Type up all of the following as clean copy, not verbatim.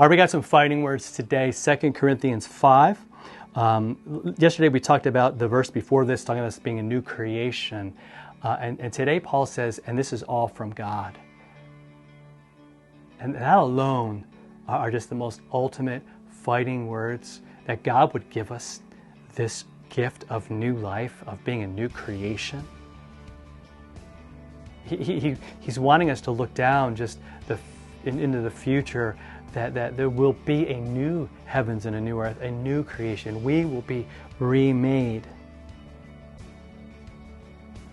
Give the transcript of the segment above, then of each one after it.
All right, we got some fighting words today. 2 Corinthians 5. Yesterday we talked about the verse before this, talking about this being a new creation. And today Paul says, and this is all from God. And that alone are just the most ultimate fighting words, that God would give us this gift of new life, of being a new creation. He's wanting us to look down just into the future, that there will be a new heavens and a new earth, a new creation. We will be remade.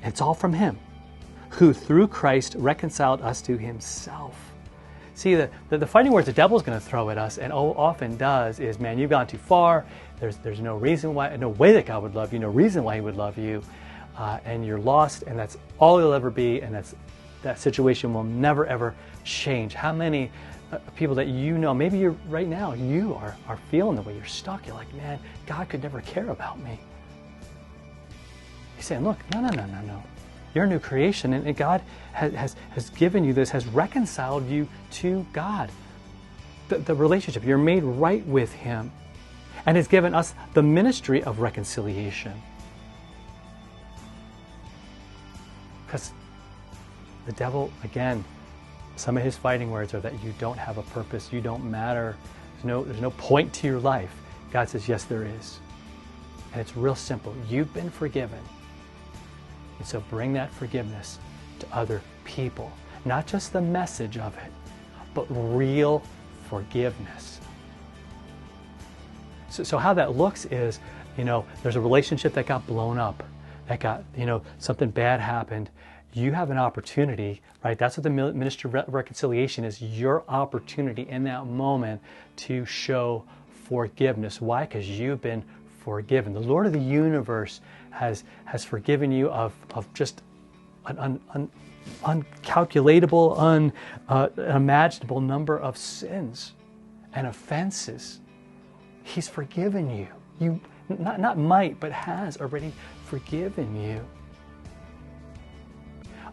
It's all from Him, who through Christ reconciled us to Himself. See, the fighting words the devil's going to throw at us, and often does, is, man, you've gone too far. There's no reason why, no way that God would love you, no reason why He would love you, and you're lost, and that's all you'll ever be, and that situation will never ever change. How many people that you know, maybe you're right now, you are feeling the way you're stuck. You're like, man, God could never care about me. He's saying, look, no. You're a new creation, and God has given you this, has reconciled you to God. The relationship, you're made right with Him, and has given us the ministry of reconciliation. Because the devil, again, some of his fighting words are that you don't have a purpose, you don't matter, there's no point to your life. God says, yes, there is. And it's real simple. You've been forgiven. And so bring that forgiveness to other people. Not just the message of it, but real forgiveness. So how that looks is, there's a relationship that got blown up, that got, something bad happened. You have an opportunity, right? That's what the ministry of reconciliation is, your opportunity in that moment to show forgiveness. Why? Because you've been forgiven. The Lord of the universe has forgiven you of just an uncalculatable, unimaginable number of sins and offenses. He's forgiven you. You not might, but has already forgiven you.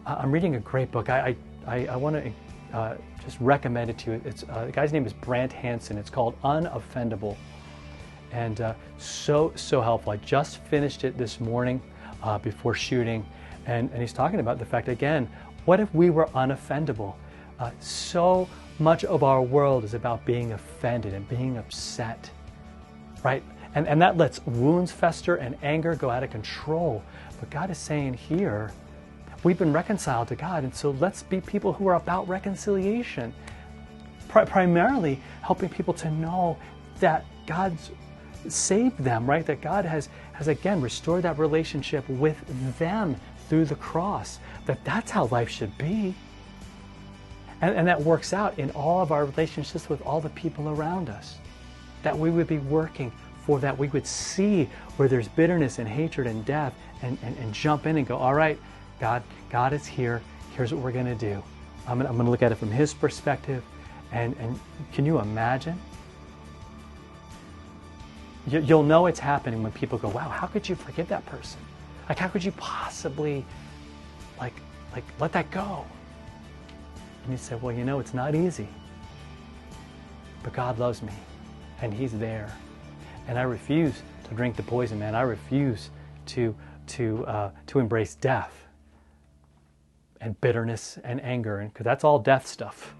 I'm reading a great book. I want to just recommend it to you. The guy's name is Brant Hansen. It's called Unoffendable. And so helpful. I just finished it this morning before shooting, and he's talking about the fact, again, what if we were unoffendable? So much of our world is about being offended and being upset, right? And that lets wounds fester and anger go out of control. But God is saying here, we've been reconciled to God, and so let's be people who are about reconciliation, primarily helping people to know that God's saved them, right? That God has again restored that relationship with them through the cross. That's how life should be. And that works out in all of our relationships with all the people around us. That we would be working for that. We would see where there's bitterness and hatred and death and jump in and go, all right, God is here. Here's what we're going to do. I'm going to look at it from His perspective. And can you imagine? You'll know it's happening when people go, wow, how could you forgive that person? Like, how could you possibly like let that go? And you say, well, it's not easy. But God loves me, and He's there. And I refuse to drink the poison, man. I refuse to embrace death and bitterness and anger, because that's all death stuff.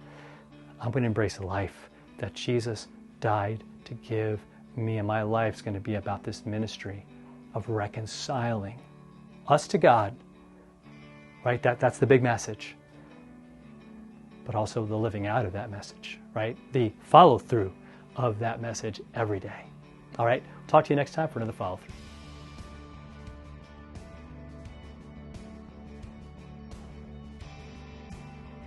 I'm going to embrace life that Jesus died to give me, and my life's going to be about this ministry of reconciling us to God, right? That's the big message. But also the living out of that message, right? The follow through of that message every day. All right, talk to you next time for another follow through.